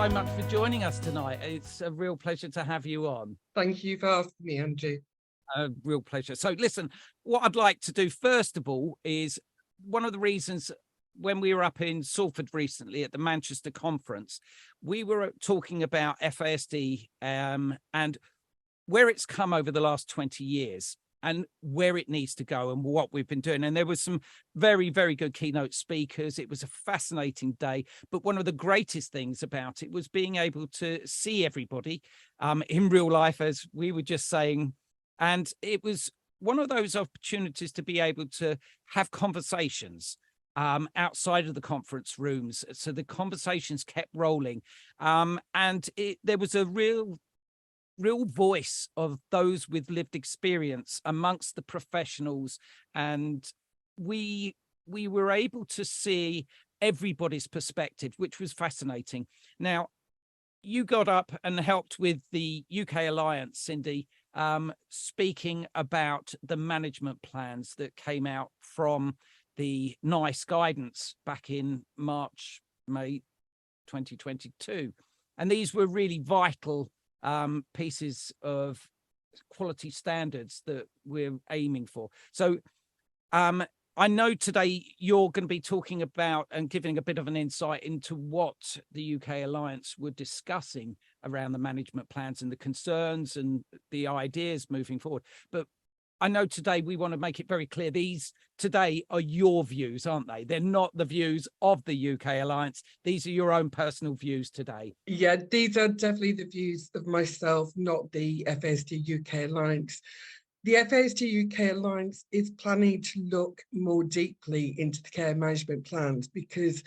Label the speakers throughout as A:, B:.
A: so much for joining us tonight. It's a real pleasure to have you on.
B: Thank you for asking me, Andrew.
A: A real pleasure. So listen, what I'd like to do first of all is one of the reasons when we were up in Salford recently at the Manchester conference, we were talking about FASD and where it's come over the last 20 years and where it needs to go and what we've been doing. And there was some very, very good keynote speakers. It was a fascinating day. But one of the greatest things about it was being able to see everybody in real life, as we were just saying. And it was one of those opportunities to be able to have conversations outside of the conference rooms. So the conversations kept rolling. And there was a real voice of those with lived experience amongst the professionals, and we were able to see everybody's perspective, which was fascinating. Now, you got up and helped with the UK Alliance, Cindy, speaking about the management plans that came out from the NICE guidance back in May 2022, and these were really vital pieces of quality standards that we're aiming for. So I know today you're going to be talking about and giving a bit of an insight into what the UK Alliance were discussing around the management plans and the concerns and the ideas moving forward. But I know today we want to make it very clear, these today are your views, aren't they? They're not the views of the UK Alliance. These are your own personal views today.
B: Yeah, these are definitely the views of myself, not the FASD UK Alliance. The FASD UK Alliance is planning to look more deeply into the care management plans because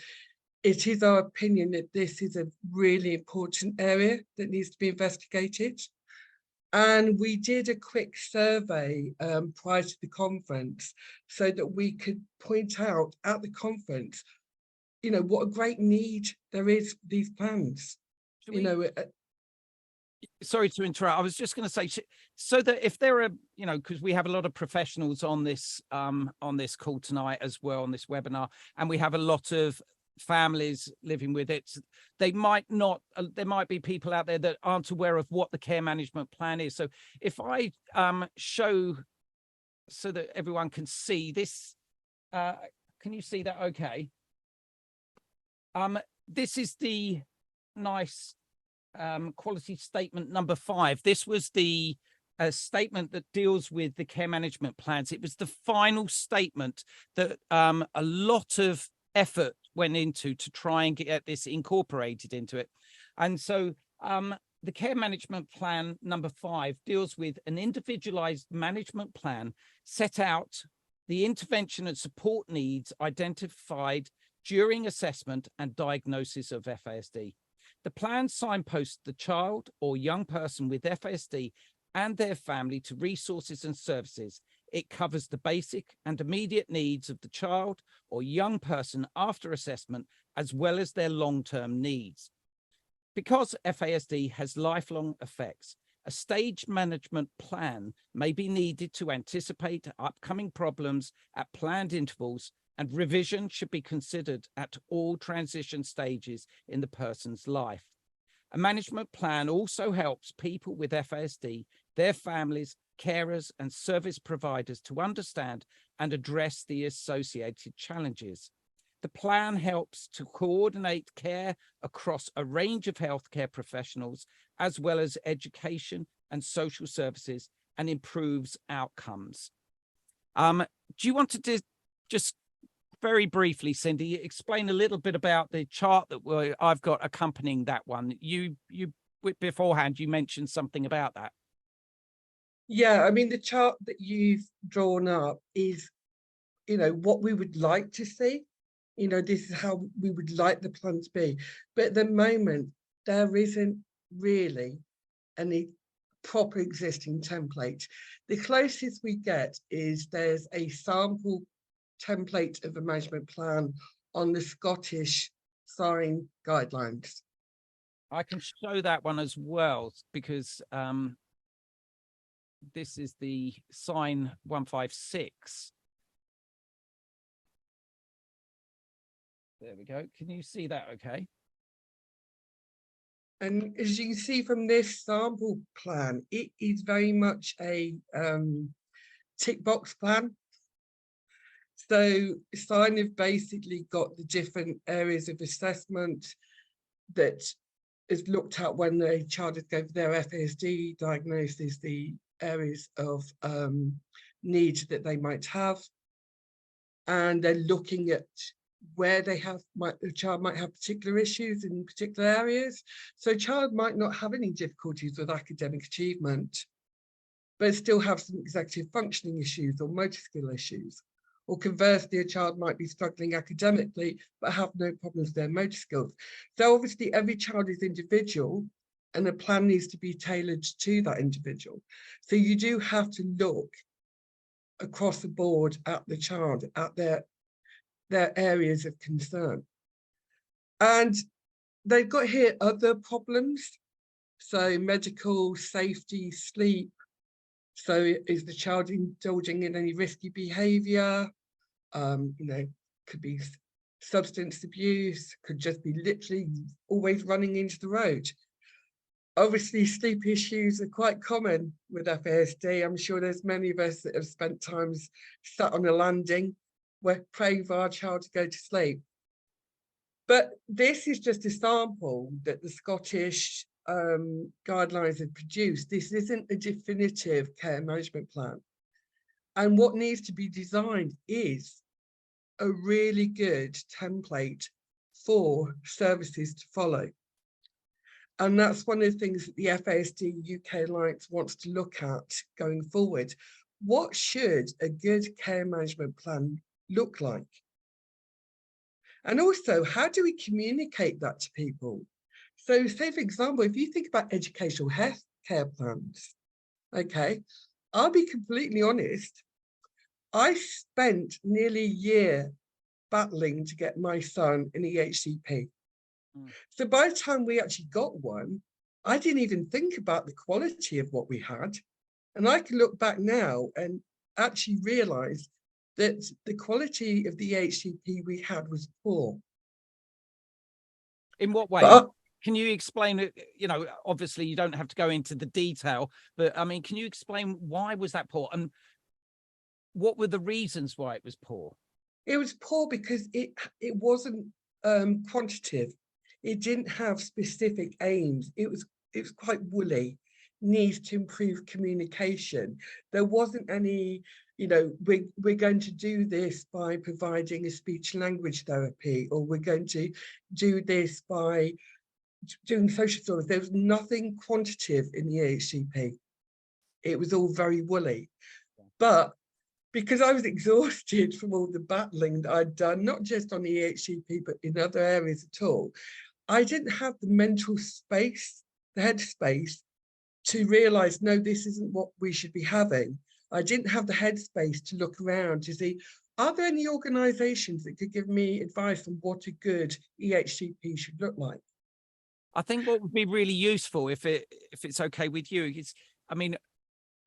B: it is our opinion that this is a really important area that needs to be investigated. And we did a quick survey prior to the conference so that we could point out at the conference, you know, what a great need there is for these plans.
A: Sorry to interrupt. I was just going to say, so that if there are, you know, because we have a lot of professionals on this call tonight as well, on this webinar, and we have a lot of families living with it. They might not, there might be people out there that aren't aware of what the care management plan is. So if I show so that everyone can see this, can you see that okay? This is the NICE quality statement number 5. This was the statement that deals with the care management plans. It was the final statement that a lot of effort went into to try and get this incorporated into it. And so the care management plan number 5 deals with an individualized management plan, set out the intervention and support needs identified during assessment and diagnosis of FASD. The plan signposts the child or young person with FASD and their family to resources and services. It covers the basic and immediate needs of the child or young person after assessment, as well as their long-term needs. Because FASD has lifelong effects, a staged management plan may be needed to anticipate upcoming problems at planned intervals, and revision should be considered at all transition stages in the person's life. A management plan also helps people with FASD, their families, carers and service providers to understand and address the associated challenges. The plan helps to coordinate care across a range of healthcare professionals, as well as education and social services, and improves outcomes. Do you want to just very briefly, Cindy, explain a little bit about the chart that I've got accompanying that one? You beforehand, you mentioned something about that.
B: Yeah, I mean, the chart that you've drawn up is, you know, what we would like to see. You know, this is how we would like the plan to be. But at the moment, there isn't really any proper existing template. The closest we get is there's a sample template of a management plan on the Scottish sign guidelines.
A: I can show that one as well, because this is the sign 156. There we go. Can you see that okay?
B: And as you can see from this sample plan, it is very much a tick box plan. So Sign have basically got the different areas of assessment that is looked at when a child is going for their FASD diagnosis, the areas of need that they might have. And they're looking at where they have, the child might have particular issues in particular areas. So a child might not have any difficulties with academic achievement, but still have some executive functioning issues or motor skill issues. Or conversely, a child might be struggling academically, but have no problems with their motor skills. So obviously every child is individual and a plan needs to be tailored to that individual. So you do have to look across the board at the child, at their areas of concern. And they've got here other problems. So medical, safety, sleep. So is the child indulging in any risky behavior? Could be substance abuse, could just be literally always running into the road. Obviously, sleep issues are quite common with FASD. I'm sure there's many of us that have spent times sat on a landing where praying for our child to go to sleep. But this is just a sample that the Scottish guidelines have produced. This isn't a definitive care management plan. And what needs to be designed is a really good template for services to follow. And that's one of the things that the FASD UK Alliance wants to look at going forward. What should a good care management plan look like? And also, how do we communicate that to people? So say, for example, if you think about educational health care plans, okay, I'll be completely honest, I spent nearly a year battling to get my son an EHCP. So by the time we actually got one, I didn't even think about the quality of what we had. And I can look back now and actually realize that the quality of the EHCP we had was poor.
A: In what way?
B: But
A: can you explain it? Obviously you don't have to go into the detail, but I mean, can you explain why was that poor? And what were the reasons why it was poor?
B: It was poor because it wasn't quantitative. It didn't have specific aims. It was quite woolly. Needs to improve communication. There wasn't any, we're going to do this by providing a speech language therapy, or we're going to do this by doing social skills. There was nothing quantitative in the EHCP. It was all very woolly. But because I was exhausted from all the battling that I'd done, not just on the EHCP, but in other areas at all, I didn't have the mental space, the headspace, to realize, no, this isn't what we should be having. I didn't have the headspace to look around to see, are there any organizations that could give me advice on what a good EHCP should look like?
A: I think what would be really useful, if it's okay with you, is, I mean,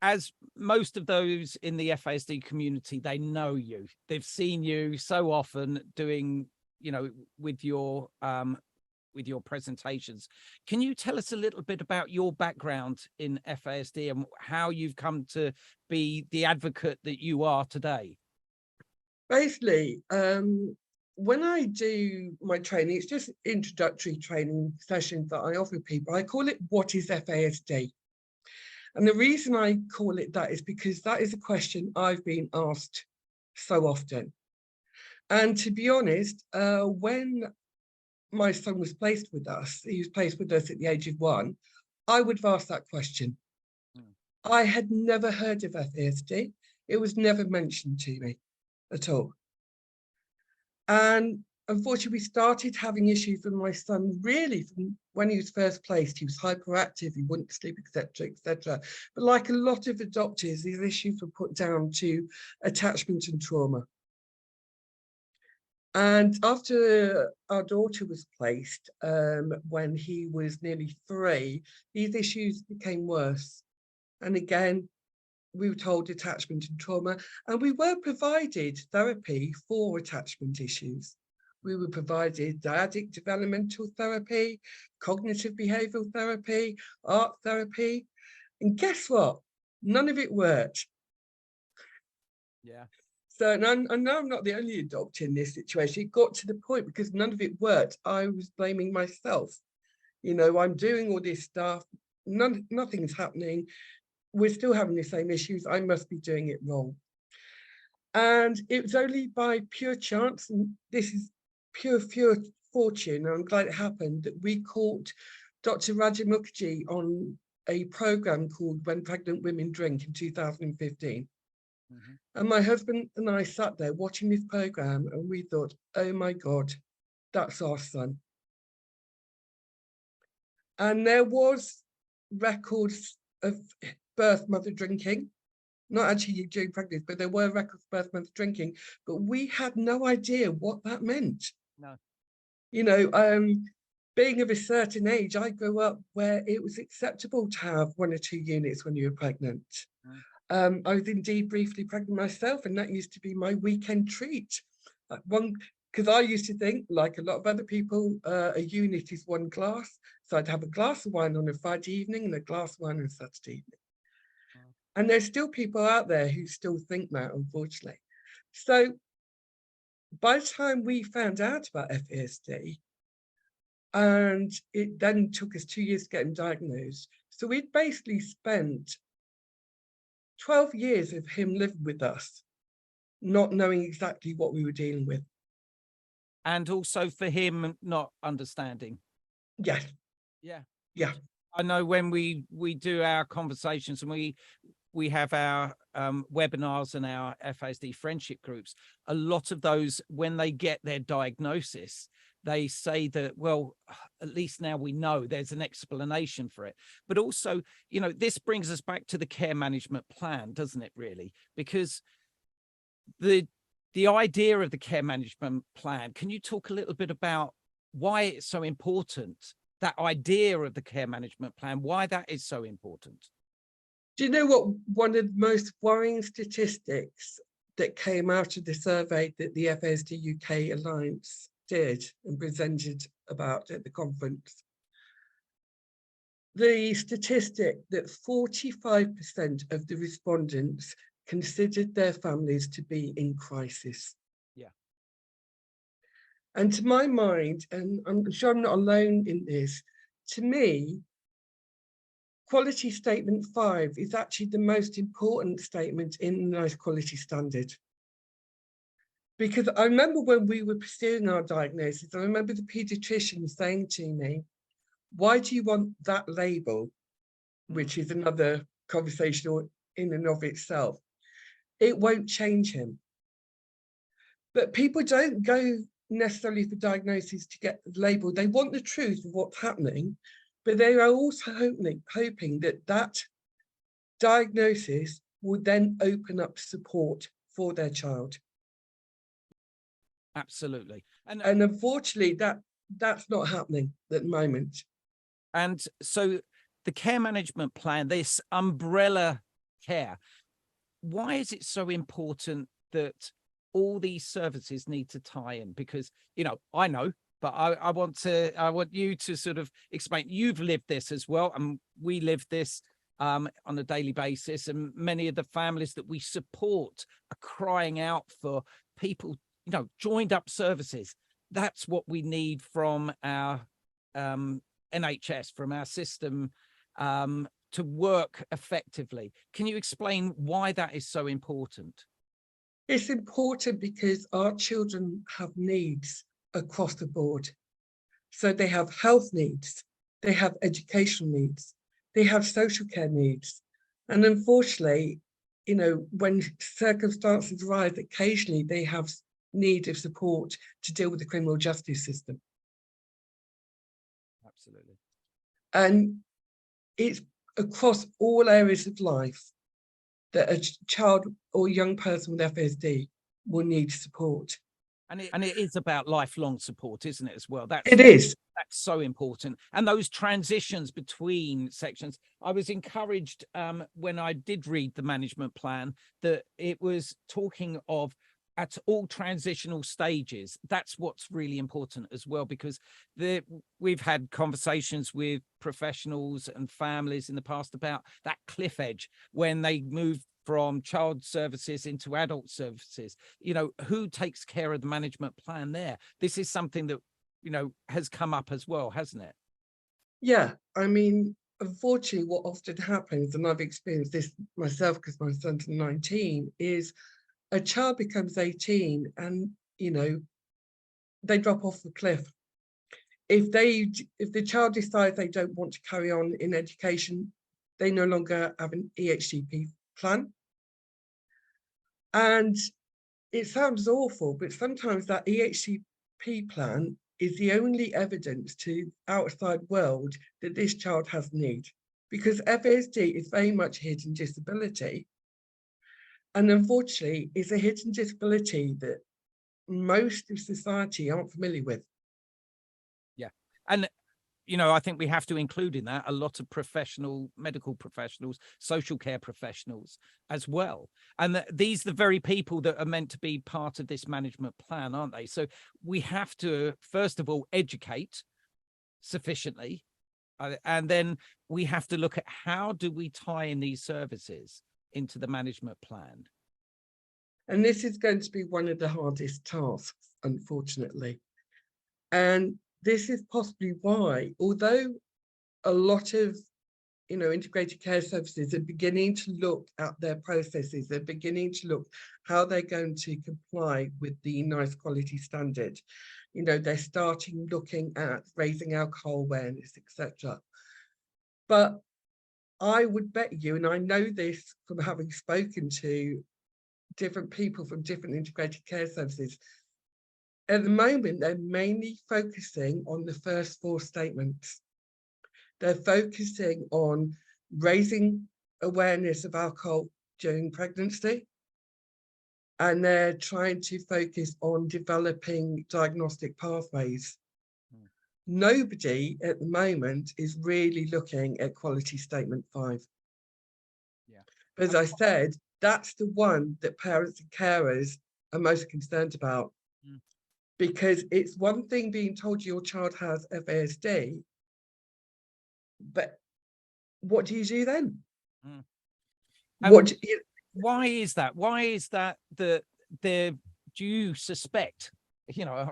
A: as most of those in the FASD community, they know you. They've seen you so often doing, with your presentations. Can you tell us a little bit about your background in FASD and how you've come to be the advocate that you are today?
B: Basically, when I do my training, it's just introductory training sessions that I offer people. I call it, what is FASD? And the reason I call it that is because that is a question I've been asked so often. And to be honest, when my son was placed with us, he was placed with us at the age of 1, I would have asked that question. I had never heard of FASD. It was never mentioned to me at all. And unfortunately, we started having issues with my son really from when he was first placed. He was hyperactive, he wouldn't sleep, etc., etc. But like a lot of adopters, these issues were put down to attachment and trauma. And after our daughter was placed, when he was nearly 3, these issues became worse. And again, we were told attachment and trauma, and we were provided therapy for attachment issues. We were provided dyadic developmental therapy, cognitive behavioural therapy, art therapy. And guess what? None of it worked.
A: Yeah.
B: So, and I know I'm not the only adopter in this situation. It got to the point because none of it worked. I was blaming myself. You know, I'm doing all this stuff. Nothing's happening. We're still having the same issues. I must be doing it wrong. And it was only by pure chance, and this is pure fortune, and I'm glad it happened, that we caught Dr. Raja Mukherjee on a program called When Pregnant Women Drink in 2015. Mm-hmm. And my husband and I sat there watching this program, and we thought, oh my God, that's our son. And there was records of birth mother drinking, not actually during pregnancy, but there were records of birth mother drinking, but we had no idea what that meant.
A: No.
B: You know, being of a certain age, I grew up where it was acceptable to have 1 or 2 units when you were pregnant. Mm. I was indeed briefly pregnant myself, and that used to be my weekend treat. Because I used to think, like a lot of other people, a unit is 1 glass. So I'd have a glass of wine on a Friday evening and a glass of wine on a Saturday evening. Wow. And there's still people out there who still think that, unfortunately. So by the time we found out about FASD, and it then took us 2 years to get him diagnosed. So we'd basically spent 12 years of him living with us, not knowing exactly what we were dealing with.
A: And also for him not understanding.
B: Yes.
A: Yeah.
B: Yeah.
A: I know when we do our conversations and we have our webinars and our FASD friendship groups, a lot of those, when they get their diagnosis, they say that, well, at least now we know there's an explanation for it. But also, you know, this brings us back to the care management plan, doesn't it, really? Because the idea of the care management plan, can you talk a little bit about why it's so important, that idea of the care management plan, why that is so important?
B: Do you know what one of the most worrying statistics that came out of the survey that the FASD UK Alliance did and presented about at the conference? The statistic that 45% of the respondents considered their families to be in crisis.
A: Yeah.
B: And to my mind, and I'm sure I'm not alone in this, to me, Quality Statement 5 is actually the most important statement in the NICE quality standard. Because I remember when we were pursuing our diagnosis, I remember the paediatrician saying to me, why do you want that label? Which is another conversation in and of itself. It won't change him. But people don't go necessarily for diagnosis to get the label. They want the truth of what's happening, but they are also hoping that that diagnosis will then open up support for their child.
A: Absolutely.
B: And unfortunately, that's not happening at the moment.
A: And so the care management plan, this umbrella care, why is it so important that all these services need to tie in? Because, you know, I know, but I want you to sort of explain. You've lived this as well, and we live this on a daily basis, and many of the families that we support are crying out for people, you know, joined up services. That's what we need from our NHS, from our system, to work effectively. Can you explain why that is so important?
B: It's important because our children have needs across the board. So they have health needs, they have education needs, they have social care needs. And unfortunately, you know, when circumstances arise, occasionally they have need of support to deal with the criminal justice system.
A: Absolutely.
B: And it's across all areas of life that a child or young person with FASD will need support.
A: And it is about lifelong support, isn't it, as well?
B: It is.
A: That's so important. And those transitions between sections. I was encouraged when I did read the management plan that it was talking of at all transitional stages. That's what's really important as well, because we've had conversations with professionals and families in the past about that cliff edge when they move from child services into adult services. You know, who takes care of the management plan there? This is something that, you know, has come up as well, hasn't it?
B: Yeah, I mean, unfortunately, what often happens, and I've experienced this myself because my son's 19, is a child becomes 18 and, you know, they drop off the cliff. If the child decides they don't want to carry on in education, they no longer have an EHCP plan. And it sounds awful, but sometimes that EHCP plan is the only evidence to outside world that this child has need, because FASD is very much a hidden disability. And unfortunately, it's a hidden disability that most of society aren't familiar with.
A: Yeah. And, you know, I think we have to include in that a lot of medical professionals, social care professionals as well. And these are the very people that are meant to be part of this management plan, aren't they? So we have to, first of all, educate sufficiently. And then we have to look at how do we tie in these services into the management plan.
B: And this is going to be one of the hardest tasks, unfortunately. And this is possibly why, although a lot of, you know, integrated care services are beginning to look at their processes, they're beginning to look how they're going to comply with the NICE quality standard. You know, they're starting looking at raising alcohol awareness, etc. But I would bet you, and I know this from having spoken to different people from different integrated care services, at the moment, they're mainly focusing on the first 4 statements. They're focusing on raising awareness of alcohol during pregnancy, and they're trying to focus on developing diagnostic pathways. Nobody at the moment is really looking at quality statement 5.
A: Yeah.
B: As I said, that's the one that parents and carers are most concerned about. Because it's one thing being told your child has FASD, but what do you do then?
A: Why is that? Why is that do you suspect, you know,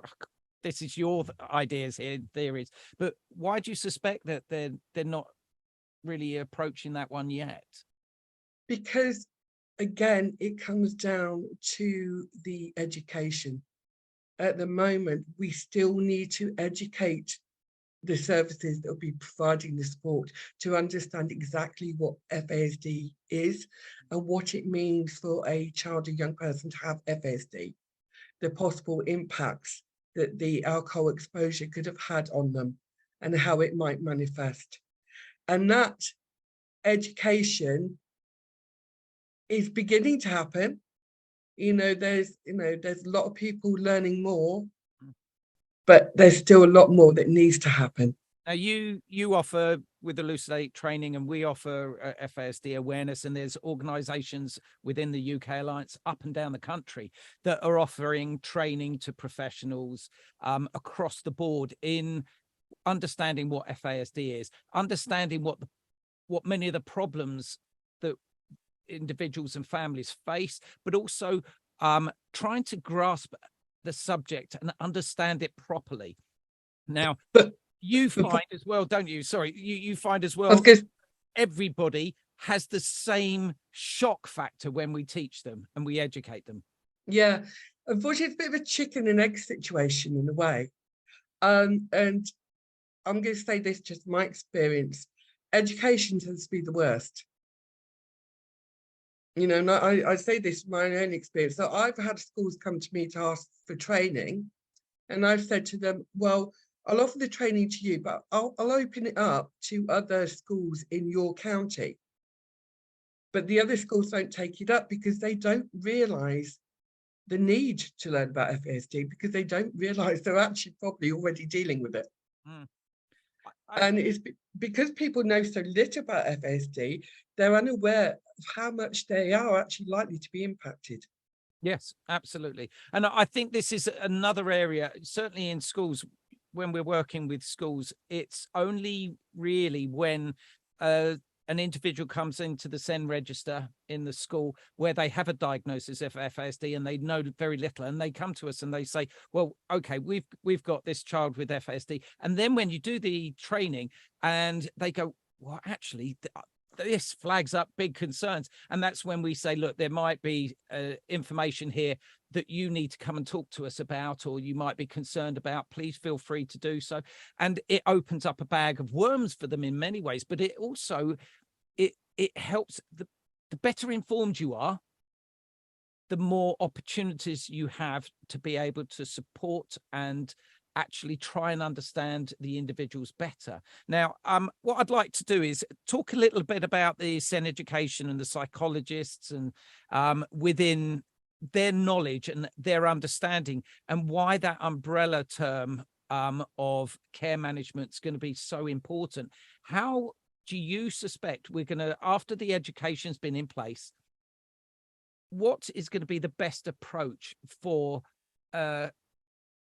A: this is your ideas here, theories, but why do you suspect that they're not really approaching that one yet?
B: Because again, it comes down to the education. At the moment, we still need to educate the services that will be providing the support to understand exactly what FASD is and what it means for a child or young person to have FASD, the possible impacts that the alcohol exposure could have had on them and how it might manifest. And that education is beginning to happen. There's a lot of people learning more, but there's still a lot more that needs to happen.
A: Now, you offer with Elucidate Training, and we offer FASD awareness, and there's organisations within the UK Alliance up and down the country that are offering training to professionals across the board in understanding what FASD is, understanding what many of the problems that individuals and families face, but also trying to grasp the subject and understand it properly. Now, you find as well, don't you? Sorry, you find as well, everybody has the same shock factor when we teach them and we educate them.
B: Yeah, unfortunately, it's a bit of a chicken and egg situation in a way. And I'm going to say this, just my experience, education tends to be the worst. And I say this from my own experience. So I've had schools come to me to ask for training, and I've said to them, well, I'll offer the training to you, but I'll open it up to other schools in your county. But the other schools don't take it up because they don't realise the need to learn about FASD, because they don't realise they're actually probably already dealing with it. And it's because people know so little about FASD, they're unaware of how much they are actually likely to be impacted.
A: Yes, absolutely. And I think this is another area, certainly in schools, when we're working with schools, it's only really when an individual comes into the SEN register in the school where they have a diagnosis of FASD and they know very little, and they come to us and they say, well, okay, we've got this child with FASD. And then when you do the training and they go, well, actually, this flags up big concerns. And that's when we say, look, there might be information here that you need to come and talk to us about, or you might be concerned about. Please feel free to do so. And it opens up a bag of worms for them in many ways, but it also, it helps. The better informed you are, the more opportunities you have to be able to support and actually try and understand the individuals better. Now, what I'd like to do is talk a little bit about the SEN education and the psychologists and within their knowledge and their understanding, and why that umbrella term of care management is going to be so important. How do you suspect we're going to, after the education's been in place, what is going to be the best approach for an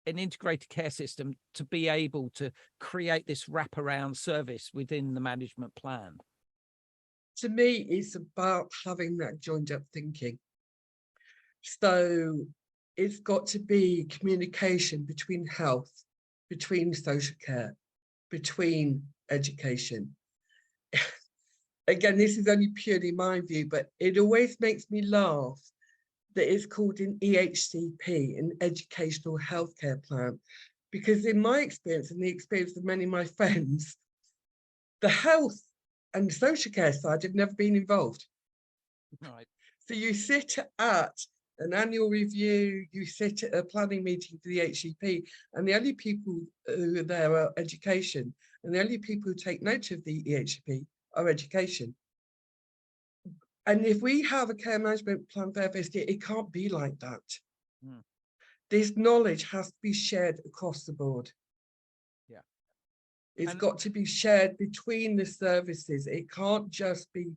A: integrated care system to be able to create this wraparound service within the management plan?
B: To me, it's about having that joined up thinking. So it's got to be communication between health, between social care, between education. Again, this is only purely my view, but it always makes me laugh that it's called an EHCP, an Educational Healthcare Plan, because in my experience and the experience of many of my friends, the health and social care side have never been involved.
A: Right.
B: So you sit at an annual review, you sit at a planning meeting for the HCP, and the only people who are there are education, and the only people who take note of the EHCP are education. And if we have a care management plan for FASD, it can't be like that. Mm. This knowledge has to be shared across the board.
A: Yeah.
B: It's got to be shared between the services. It can't just be,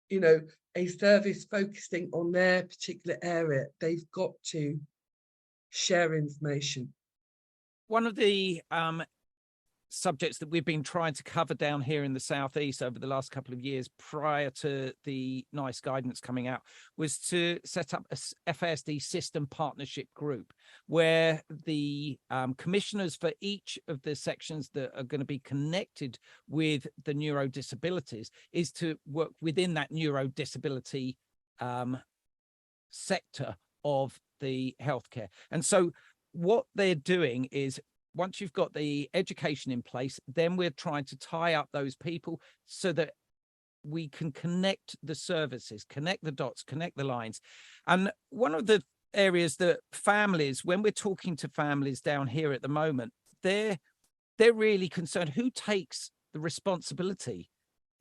B: you know, a service focusing on their particular area. They've got to share information.
A: One of the subjects that we've been trying to cover down here in the Southeast over the last couple of years prior to the NICE guidance coming out was to set up a FASD system partnership group where the commissioners for each of the sections that are going to be connected with the neurodisabilities is to work within that neurodisability sector of the healthcare. And so what they're doing is, once you've got the education in place, then we're trying to tie up those people so that we can connect the services, connect the dots, connect the lines. And one of the areas that families, when we're talking to families down here at the moment, they're really concerned. Who takes the responsibility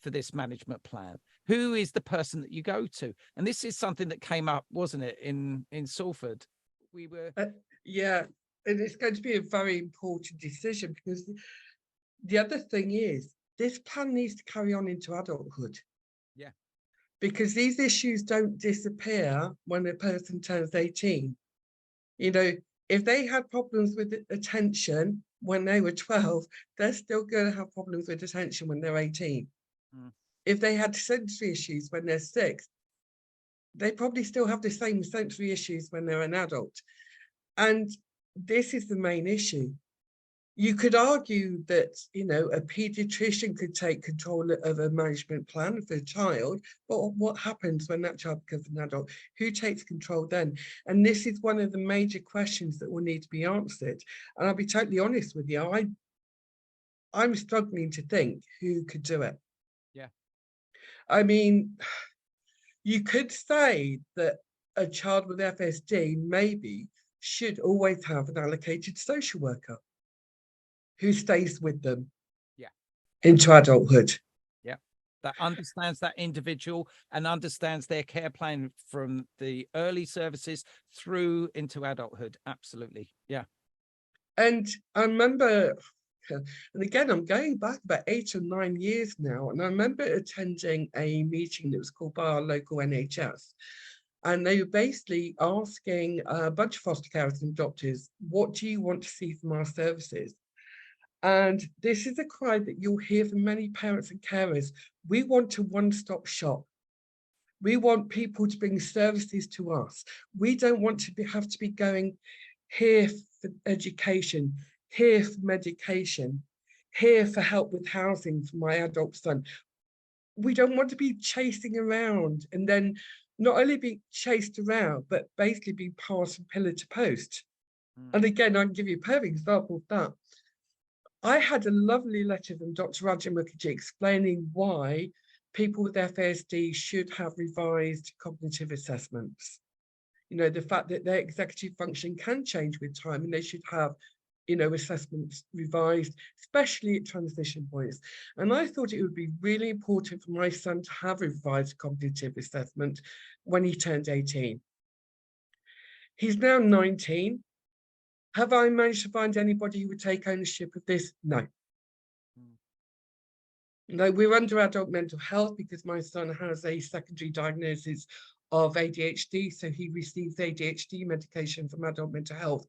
A: for this management plan? Who is the person that you go to? And this is something that came up, wasn't it, in Salford? We were...
B: Yeah. And it's going to be a very important decision, because the other thing is this plan needs to carry on into adulthood.
A: Yeah.
B: Because these issues don't disappear when a person turns 18. You know, if they had problems with attention when they were 12, they're still going to have problems with attention when they're 18. Mm. If they had sensory issues when they're 6, they probably still have the same sensory issues when they're an adult. And this is the main issue. You could argue that, you know, a pediatrician could take control of a management plan for a child, but what happens when that child becomes an adult? Who takes control then? And this is one of the major questions that will need to be answered. And I'll be totally honest with you, I'm struggling to think who could do it.
A: Yeah.
B: I mean, you could say that a child with FASD maybe should always have an allocated social worker who stays with them into adulthood.
A: Yeah, that understands that individual and understands their care plan from the early services through into adulthood. Absolutely. Yeah.
B: And I remember, and again, I'm going back about 8 or 9 years now, and I remember attending a meeting that was called by our local NHS. And they were basically asking a bunch of foster carers and doctors, what do you want to see from our services? And this is a cry that you'll hear from many parents and carers. We want a one-stop shop. We want people to bring services to us. We don't want to have to be going here for education, here for medication, here for help with housing for my adult son. We don't want to be chasing around and then not only be chased around, but basically be passed from pillar to post. And again, I can give you a perfect example of that. I had a lovely letter from Dr. Raja Mukherjee explaining why people with FASD should have revised cognitive assessments. You know, the fact that their executive function can change with time and they should have, you know, assessments revised, especially at transition points. And I thought it would be really important for my son to have a revised cognitive assessment when he turned 18. He's now 19. Have I managed to find anybody who would take ownership of this? No. No, we're under adult mental health because my son has a secondary diagnosis of ADHD, so he receives ADHD medication from adult mental health.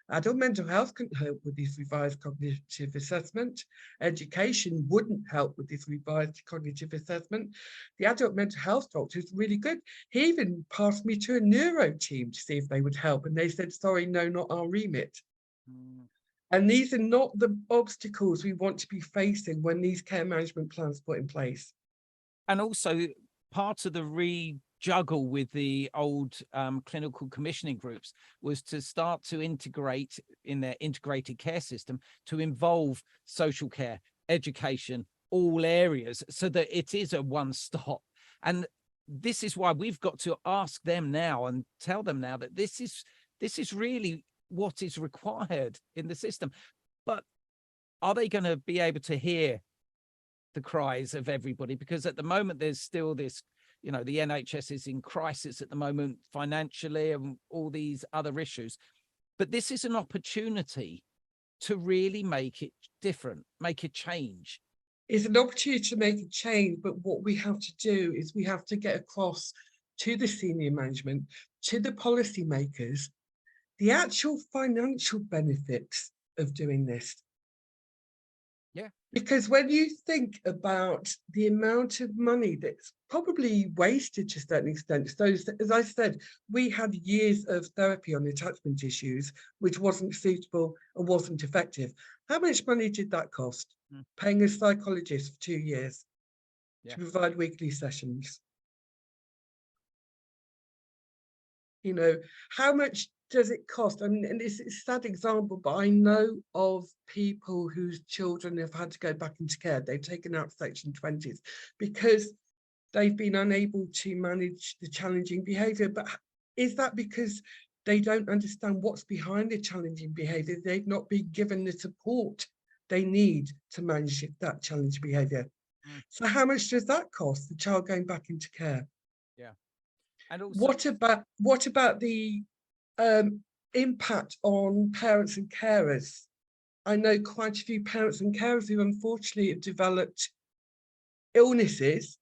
B: Adult mental health couldn't help with this revised cognitive assessment. Education wouldn't help with this revised cognitive assessment. The adult mental health doctor is really good. He even passed me to a neuro team to see if they would help, and they said, sorry, no, not our remit. And these are not the obstacles we want to be facing when these care management plans put in place.
A: And also part of the juggle with the old clinical commissioning groups was to start to integrate in their integrated care system to involve social care, education, all areas, so that it is a one-stop. And this is why we've got to ask them now and tell them now that this is really what is required in the system. But are they going to be able to hear the cries of everybody? Because at the moment there's still this, you know, the NHS is in crisis at the moment financially and all these other issues. But this is an opportunity to really make it different, make a change.
B: It's an opportunity to make a change, but what we have to do is we have to get across to the senior management, to the policymakers, the actual financial benefits of doing this.
A: Yeah.
B: Because when you think about the amount of money that's probably wasted to a certain extent, so as I said, we had years of therapy on attachment issues, which wasn't suitable and wasn't effective. How much money did that cost? Paying a psychologist for 2 years to provide weekly sessions. You know, how much does it cost? And it's a sad example, but I know of people whose children have had to go back into care. They've taken out Section 20s because they've been unable to manage the challenging behaviour. But is that because they don't understand what's behind the challenging behaviour? They've not been given the support they need to manage that challenging behaviour. So how much does that cost, the child going back into care?
A: Yeah. And also,
B: what about the impact on parents and carers? I know quite a few parents and carers who unfortunately have developed illnesses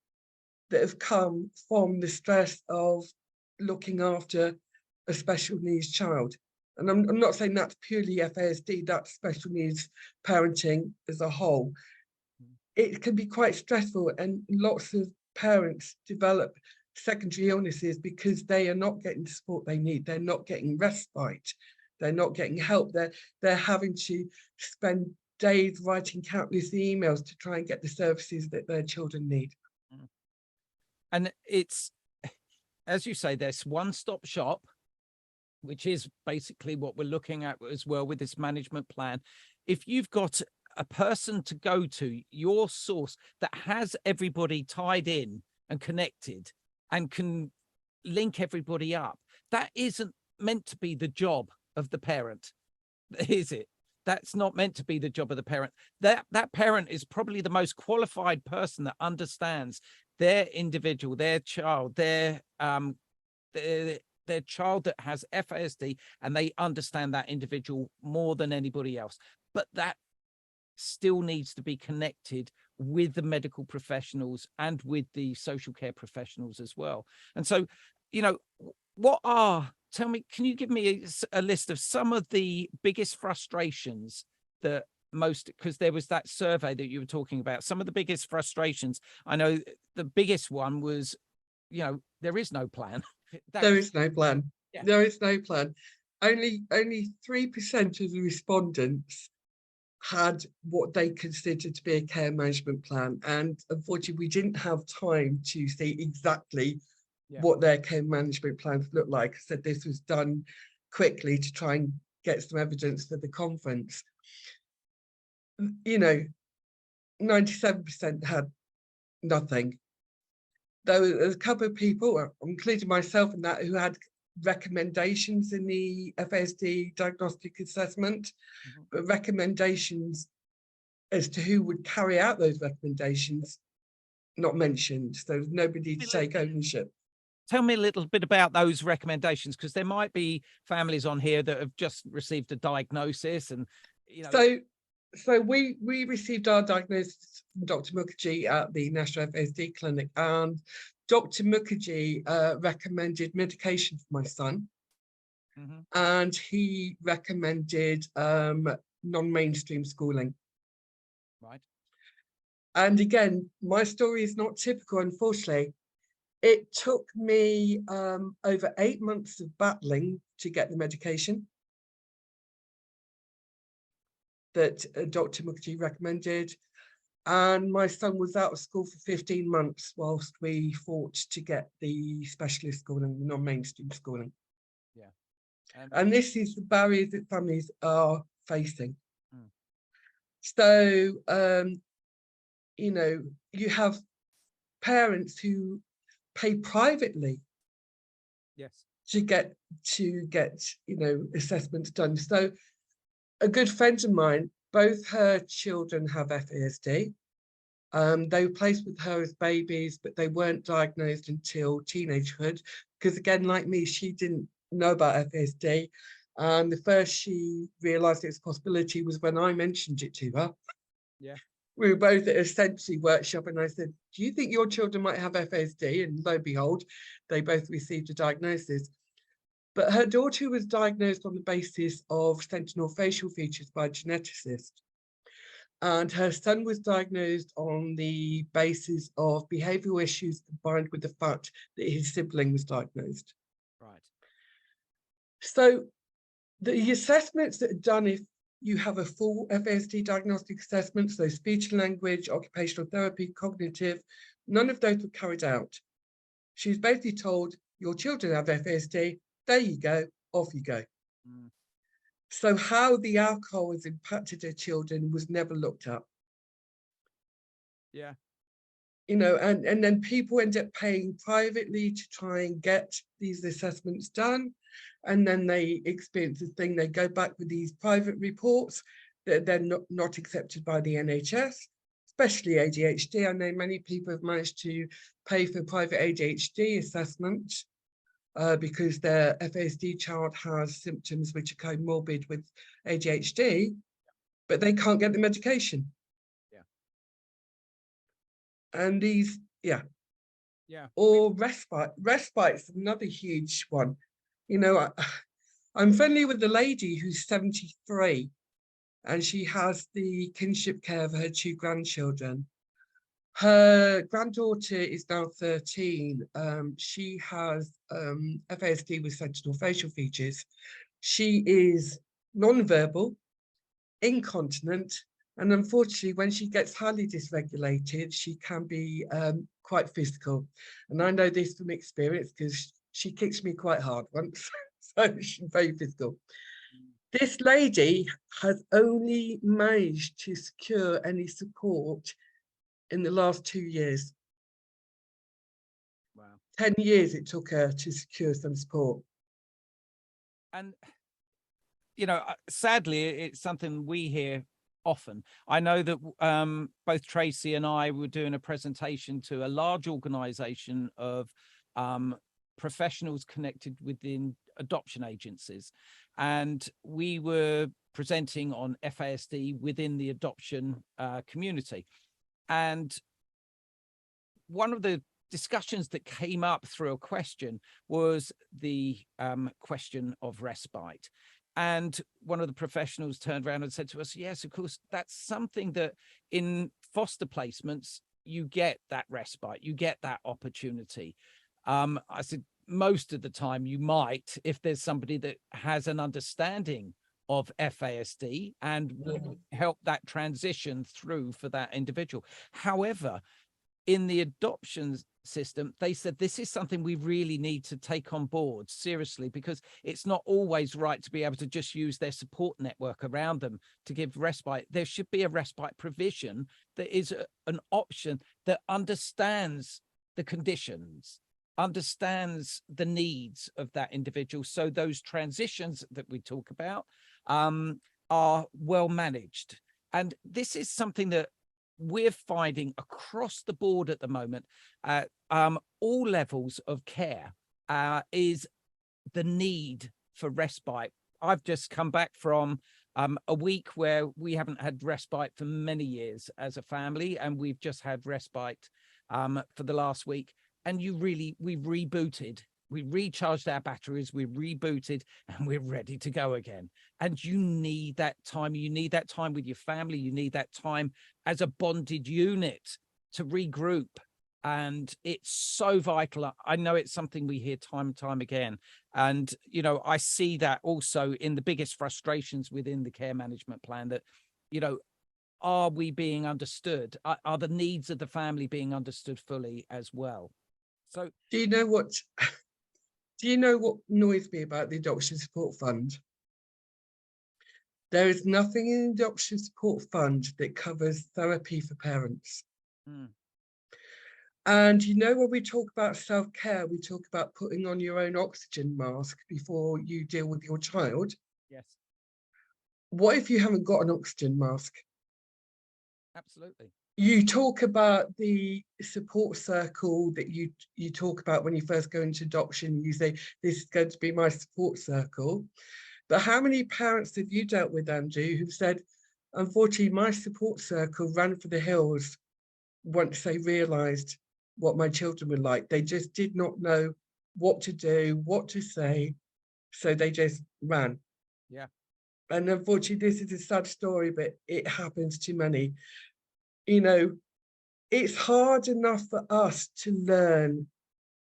B: that have come from the stress of looking after a special needs child. And I'm not saying that's purely FASD, that's special needs parenting as a whole. It can be quite stressful, and lots of parents develop secondary illnesses because they are not getting the support they need. They're not getting respite. They're not getting help. They're having to spend days writing countless emails to try and get the services that their children need.
A: And it's, as you say, there's one-stop shop, which is basically what we're looking at as well with this management plan. If you've got a person to go to, your source that has everybody tied in and connected and can link everybody up, that isn't meant to be the job of the parent, is it? That's not meant to be the job of the parent. That parent is probably the most qualified person that understands their individual, their child, their child that has FASD, and they understand that individual more than anybody else. But that still needs to be connected with the medical professionals and with the social care professionals as well. And so, tell me, can you give me a list of some of the biggest frustrations that because there was that survey that you were talking about, some of the biggest frustrations. I know the biggest one was, there is no plan.
B: There is no plan.
A: Yeah.
B: There is no plan. Only 3% of the respondents had what they considered to be a care management plan. And unfortunately, we didn't have time to see exactly what their care management plans look like. I said this was done quickly to try and get some evidence for the conference. 97% had nothing. There was a couple of people, including myself in that, who had recommendations in the FASD diagnostic assessment, but recommendations as to who would carry out those recommendations not mentioned. So there's nobody to take ownership.
A: Tell me a little bit about those recommendations, because there might be families on here that have just received a diagnosis, and
B: So we received our diagnosis from Dr. Mukherjee at the National FASD Clinic, and Dr. Mukherjee recommended medication for my son, and he recommended non-mainstream schooling.
A: Right.
B: And again, my story is not typical, unfortunately. It took me over 8 months of battling to get the medication that Dr. Mukherjee recommended. And my son was out of school for 15 months whilst we fought to get the specialist schooling, the non-mainstream schooling.
A: Yeah.
B: And this is the barriers that families are facing. So, you have parents who pay privately to get assessments done. So a good friend of mine, both her children have FASD. They were placed with her as babies, but they weren't diagnosed until teenagehood, because again, like me, she didn't know about FASD. And the first she realized its possibility was when I mentioned it to her.
A: Yeah.
B: We were both at a sensory workshop, and I said, do you think your children might have FASD? And lo and behold, they both received a diagnosis. But her daughter was diagnosed on the basis of sentinel facial features by a geneticist. And her son was diagnosed on the basis of behavioural issues combined with the fact that his sibling was diagnosed.
A: Right.
B: So the assessments that are done, if you have a full FASD diagnostic assessment, so speech and language, occupational therapy, cognitive, none of those were carried out. She was basically told, your children have FASD, there you go, off you go. So how the alcohol has impacted her children was never looked at.
A: Yeah.
B: And then people end up paying privately to try and get these assessments done. And then they experience the thing, they go back with these private reports that are then not accepted by the NHS, especially ADHD. I know many people have managed to pay for private ADHD assessment because their FASD child has symptoms which are comorbid with ADHD, but they can't get the medication.
A: Yeah.
B: And these, or respite. Respite's another huge one. I'm friendly with the lady who's 73, and she has the kinship care of her 2 grandchildren. Her granddaughter is now 13. She has FASD with sentinel facial features. She is non-verbal, incontinent, and unfortunately, when she gets highly dysregulated, she can be quite physical. And I know this from experience because she kicked me quite hard once, so she's very physical. This lady has only managed to secure any support in the last 2 years.
A: Wow.
B: 10 years it took her to secure some support.
A: And, sadly, it's something we hear often. I know that both Tracy and I were doing a presentation to a large organization of professionals connected within adoption agencies. And we were presenting on FASD within the adoption community. And one of the discussions that came up through a question was the question of respite. And one of the professionals turned around and said to us, yes, of course, that's something that in foster placements, you get that respite, you get that opportunity. I said, most of the time you might, if there's somebody that has an understanding of FASD and will help that transition through for that individual. However, in the adoption system, they said this is something we really need to take on board seriously, because it's not always right to be able to just use their support network around them to give respite. There should be a respite provision that is an option that understands the conditions, understands the needs of that individual. So those transitions that we talk about are well managed. And this is something that we're finding across the board at the moment, all levels of care, is the need for respite. I've just come back from a week where we haven't had respite for many years as a family, and we've just had respite for the last week. And we've rebooted, we recharged our batteries, we rebooted, and we're ready to go again. And you need that time. You need that time with your family. You need that time as a bonded unit to regroup. And it's so vital. I know it's something we hear time and time again. And, you know, I see that also in the biggest frustrations within the care management plan, that, you know, are we being understood? Are the needs of the family being understood fully as well? So
B: do you know what annoys me about the Adoption Support Fund? There is nothing in the Adoption Support Fund that covers therapy for parents. And you know, when we talk about self-care, we talk about putting on your own oxygen mask before you deal with your child.
A: yes,
B: What if you haven't got an oxygen mask?
A: absolutely.
B: You talk about the support circle that you talk about when you first go into adoption. You say, this is going to be my support circle. But how many parents have you dealt with, Andrew, who've said, unfortunately, my support circle ran for the hills once they realised what my children were like? They just did not know what to do, what to say, so they just ran.
A: Yeah.
B: And unfortunately, this is a sad story, but it happens to many. You know, it's hard enough for us to learn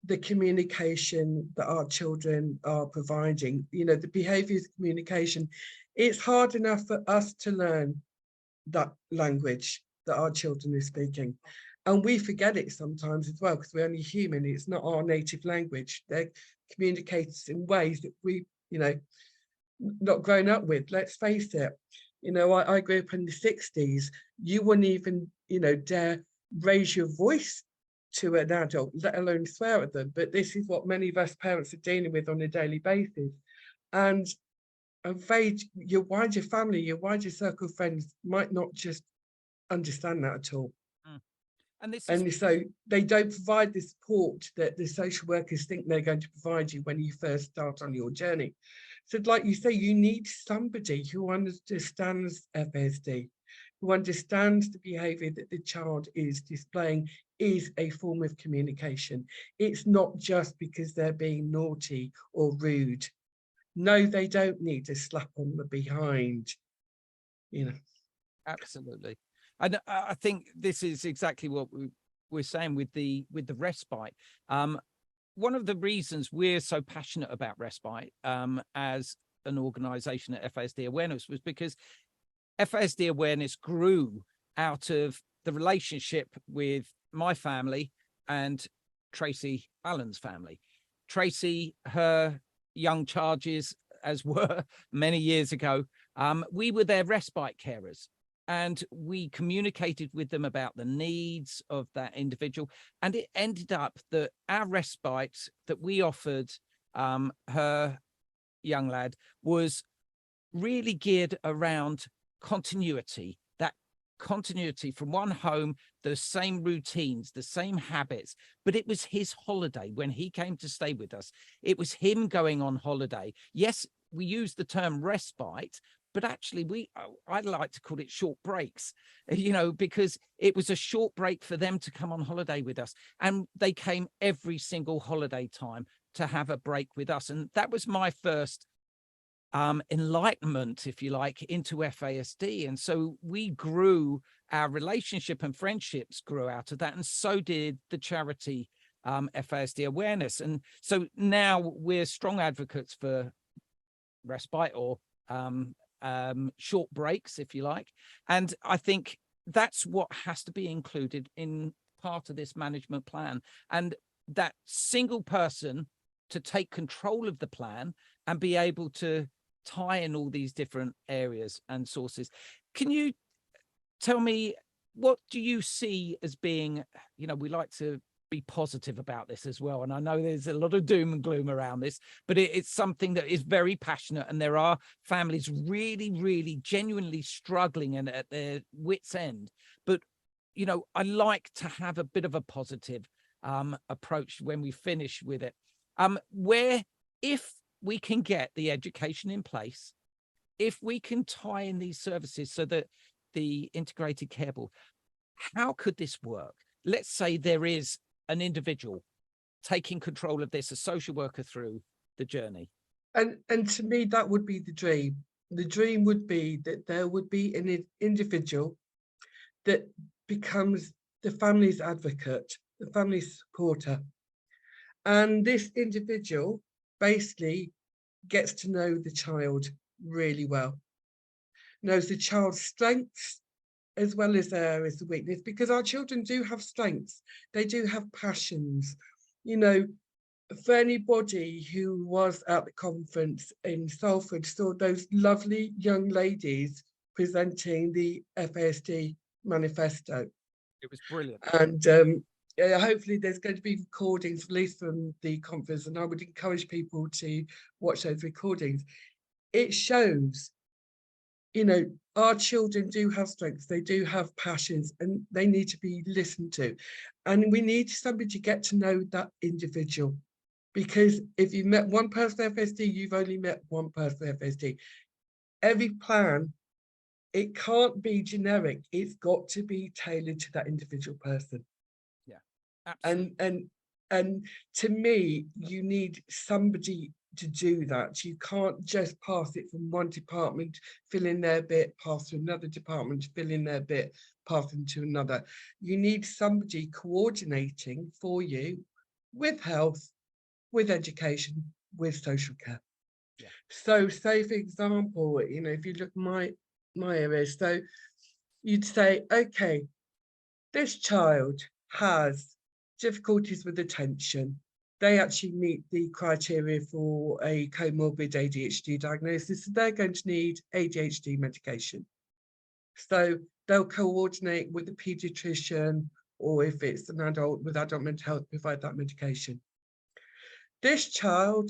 B: the communication that our children are providing, you know, the behaviours of communication. It's hard enough for us to learn that language that our children are speaking. And we forget it sometimes as well, because we're only human. It's not our native language. They're communicated in ways that we, you know, not grown up with. Let's face it. You know, I grew up in the 60s. You wouldn't even, you know, dare raise your voice to an adult, let alone swear at them. But this is what many of us parents are dealing with on a daily basis. And I'm afraid your wider family, your wider circle of friends might not just understand that at all. And so they don't provide the support that the social workers think they're going to provide you when you first start on your journey. So like you say, you need somebody who understands FASD, who understands the behaviour that the child is displaying is a form of communication. It's not just because they're being naughty or rude. No, they don't need a slap on the behind, you know.
A: Absolutely. And I think this is exactly what we're saying with the respite. One of the reasons we're so passionate about respite as an organisation at FASD Awareness was because FASD Awareness grew out of the relationship with my family and Tracy Allen's family. Tracy, her young charges, as were many years ago, we were their respite carers. And we communicated with them about the needs of that individual. And it ended up that our respite that we offered her young lad was really geared around continuity, that continuity from one home, the same routines, the same habits. But it was his holiday when he came to stay with us. It was him going on holiday. Yes, we use the term respite, but actually I like to call it short breaks, because it was a short break for them to come on holiday with us. And they came every single holiday time to have a break with us. And that was my first enlightenment, if you like, into FASD. And so we grew, our relationship and friendships grew out of that. And so did the charity FASD awareness. And so now we're strong advocates for respite or short breaks, if you like. And I think that's what has to be included in part of this management plan. And that single person to take control of the plan and be able to tie in all these different areas and sources. Can you tell me, what do you see as being, we like to be positive about this as well. And I know there's a lot of doom and gloom around this, but it's something that is very passionate. And there are families really, really genuinely struggling and at their wits' end. But, I like to have a bit of a positive approach when we finish with it, where if we can get the education in place, if we can tie in these services so that the integrated care board, how could this work? Let's say there is an individual taking control of this, a social worker through the journey.
B: And to me, that would be the dream. The dream would be that there would be an individual that becomes the family's advocate, the family's supporter. And this individual basically gets to know the child really well, knows the child's strengths as well as their areas of weakness, because our children do have strengths, they do have passions. For anybody who was at the conference in Salford, saw those lovely young ladies presenting the FASD manifesto.
A: It was brilliant.
B: And hopefully there's going to be recordings released from the conference, and I would encourage people to watch those recordings. It shows, our children do have strengths, they do have passions, and they need to be listened to. And we need somebody to get to know that individual, because if you've met one person with FASD, you've only met one person with FASD. Every plan, it can't be generic, it's got to be tailored to that individual person.
A: Yeah, absolutely.
B: And to me, you need somebody to do that. You can't just pass it from one department, fill in their bit, pass to another department, fill in their bit, pass them to another. You need somebody coordinating for you with health, with education, with social care.
A: Yeah.
B: So say, for example, if you look at my area, so you'd say, okay, this child has difficulties with attention. They actually meet the criteria for a comorbid ADHD diagnosis, so they're going to need ADHD medication. So they'll coordinate with the pediatrician, or if it's an adult with adult mental health, provide that medication. This child,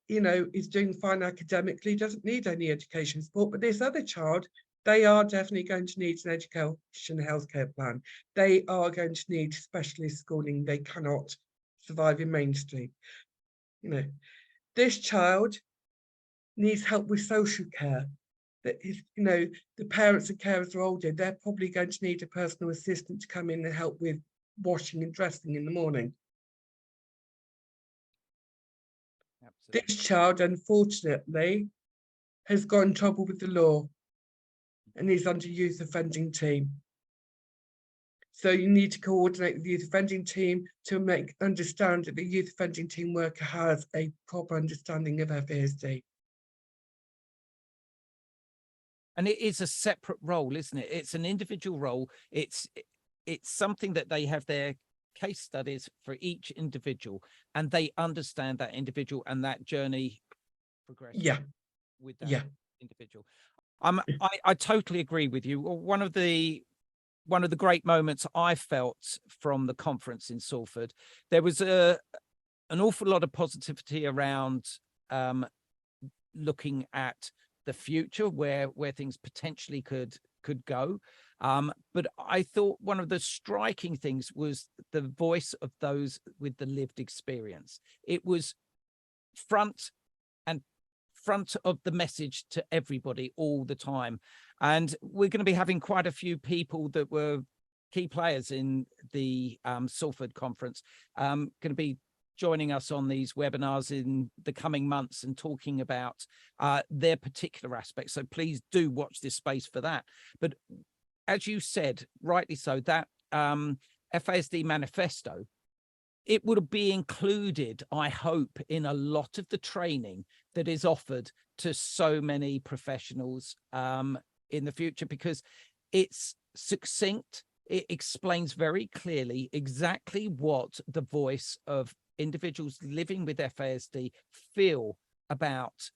B: is doing fine academically, doesn't need any education support, but this other child, they are definitely going to need an education healthcare plan. They are going to need specialist schooling. They cannot survive in mainstream. This child needs help with social care. That is, the parents and carers are older, they're probably going to need a personal assistant to come in and help with washing and dressing in the morning. Absolutely. This child, unfortunately, has got in trouble with the law and is under youth offending team. So you need to coordinate with the youth offending team to understand that the youth offending team worker has a proper understanding of FASD.
A: And it is a separate role, isn't it? It's an individual role. It's something that they have their case studies for each individual, and they understand that individual and that journey progression.
B: Yeah.
A: With that individual. I totally agree with you. One of the great moments I felt from the conference in Salford, there was an awful lot of positivity around looking at the future, where things potentially could go. But I thought one of the striking things was the voice of those with the lived experience. It was front and front of the message to everybody all the time. And we're going to be having quite a few people that were key players in the Salford conference going to be joining us on these webinars in the coming months and talking about their particular aspects. So please do watch this space for that. But as you said, rightly so, that FASD manifesto, it would be included, I hope, in a lot of the training that is offered to so many professionals in the future, because it's succinct. It explains very clearly exactly what the voice of individuals living with FASD feel about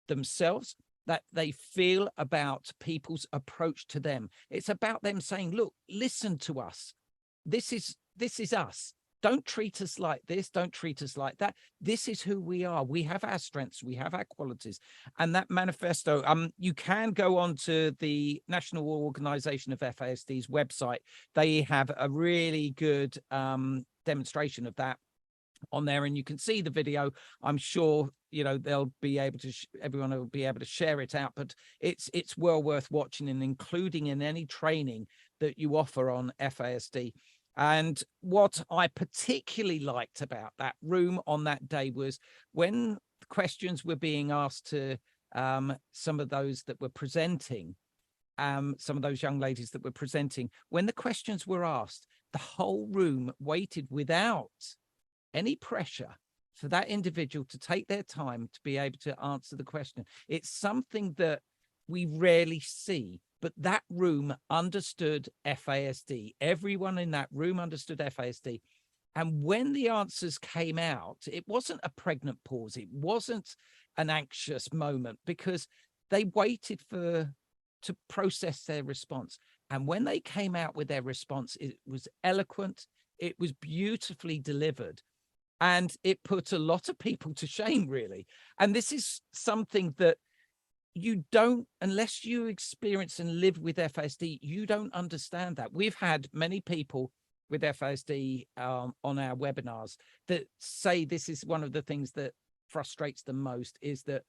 A: themselves, that they feel about people's approach to them. It's about them saying, look, listen to us. This is us. Don't treat us like this. Don't treat us like that. This is who we are. We have our strengths. We have our qualities. And that manifesto, you can go on to the National Organization of FASD's website. They have a really good demonstration of that on there, and you can see the video. I'm sure they'll be able to everyone will be able to share it out, but it's well worth watching and including in any training that you offer on FASD. And what I particularly liked about that room on that day was when questions were being asked to some of those that were presenting, some of those young ladies that were presenting, when the questions were asked, the whole room waited without any pressure for that individual to take their time to be able to answer the question. It's something that we rarely see, but that room understood FASD. Everyone in that room understood FASD. And when the answers came out, it wasn't a pregnant pause. It wasn't an anxious moment, because they waited to process their response. And when they came out with their response, it was eloquent. It was beautifully delivered. And it put a lot of people to shame, really. And this is something that you don't, unless you experience and live with FASD, you don't understand that. We've had many people with FASD on our webinars that say this is one of the things that frustrates them most, is that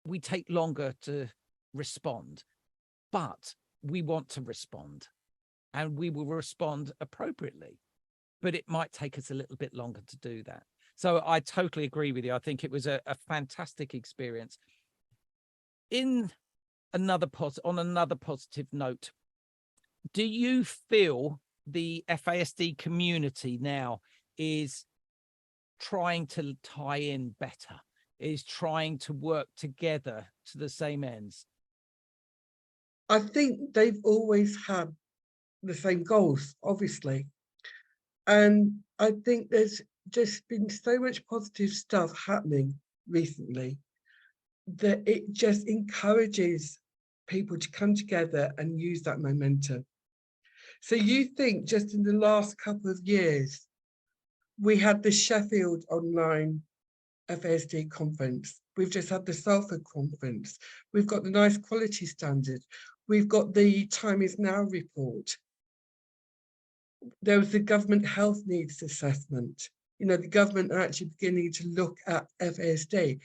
A: we take longer to respond, but we want to respond and we will respond appropriately. But it might take us a little bit longer to do that. So I totally agree with you. I think it was a fantastic experience. On another positive note, do you feel the FASD community now is trying to tie in better, is trying to work together to the same ends?
B: I think they've always had the same goals, obviously. And I think there's just been so much positive stuff happening recently that it just encourages people to come together and use that momentum. So you think just in the last couple of years, we had the Sheffield online FASD conference. We've just had the Salford conference. We've got the nice quality standard. We've got the Time Is Now report. There was the government health needs assessment. The government are actually beginning to look at FASD.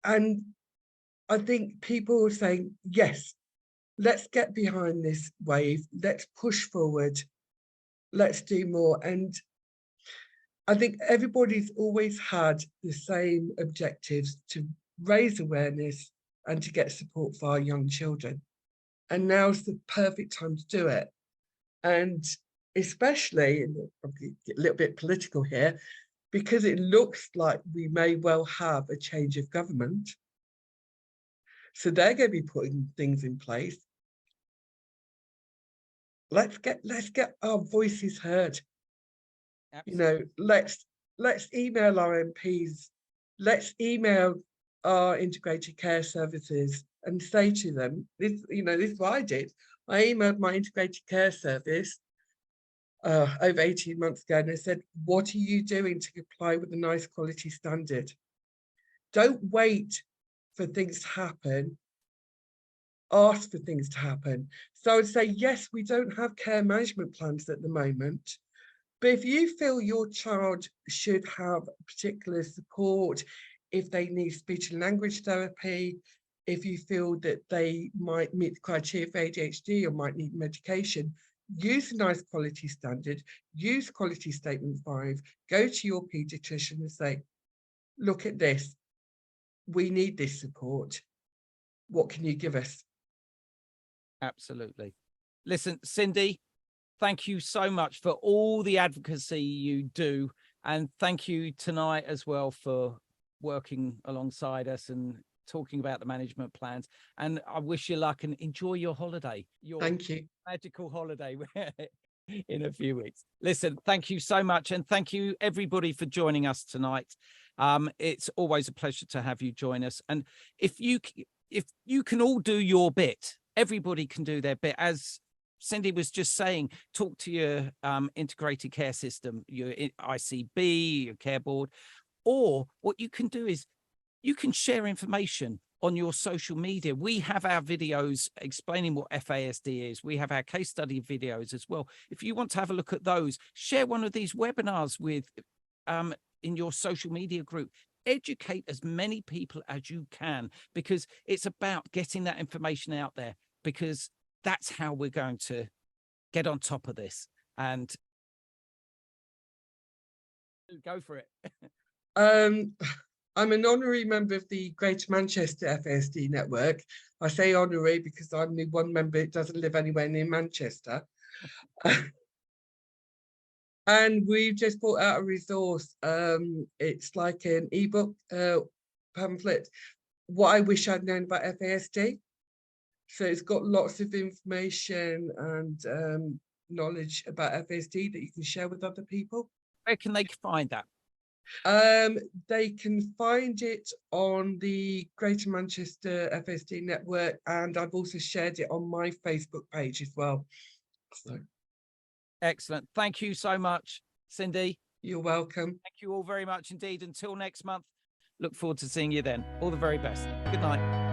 B: And I think people are saying, yes, let's get behind this wave. Let's push forward. Let's do more. And I think everybody's always had the same objectives: to raise awareness and to get support for our young children. And now's the perfect time to do it. And especially, and probably get a little bit political here, because it looks like we may well have a change of government. So they're going to be putting things in place. Let's get our voices heard. Absolutely. Let's email our MPs. Let's email our integrated care services and say to them, this is what I did. I emailed my integrated care service over 18 months ago, and I said, what are you doing to comply with the nice quality standard? Don't wait for things to happen. Ask for things to happen. So I would say, yes, we don't have care management plans at the moment, but if you feel your child should have particular support if they need speech and language therapy, if you feel that they might meet the criteria for ADHD or might need medication, use the NICE quality standard, use quality statement 5, go to your paediatrician and say, look at this, we need this support. What can you give us?
A: Absolutely. Listen, Cindy, thank you so much for all the advocacy you do. And thank you tonight as well for working alongside us and talking about the management plans. And I wish you luck and enjoy your holiday.
B: Thank you.
A: Magical holiday in a few weeks. Listen, thank you so much. And thank you everybody for joining us tonight. It's always a pleasure to have you join us. And if you can all do your bit, everybody can do their bit. As Cindy was just saying, talk to your integrated care system, your ICB, your care board, or what you can do is you can share information on your social media. We have our videos explaining what FASD is. We have our case study videos as well. If you want to have a look at those, share one of these webinars with in your social media group. Educate as many people as you can, because it's about getting that information out there, because that's how we're going to get on top of this. And go for it.
B: I'm an honorary member of the Greater Manchester FASD network. I say honorary because I'm the one member that doesn't live anywhere near Manchester. And we've just brought out a resource. It's like an ebook pamphlet, what I wish I'd known about FASD. So it's got lots of information and knowledge about FASD that you can share with other people.
A: Where can they find that?
B: They can find it on the Greater Manchester FASD network, and I've also shared it on my Facebook page as well. So.
A: Excellent. Thank you so much, Cindy.
B: You're welcome.
A: Thank you all very much indeed. Until next month, look forward to seeing you then. All the very best. Good night.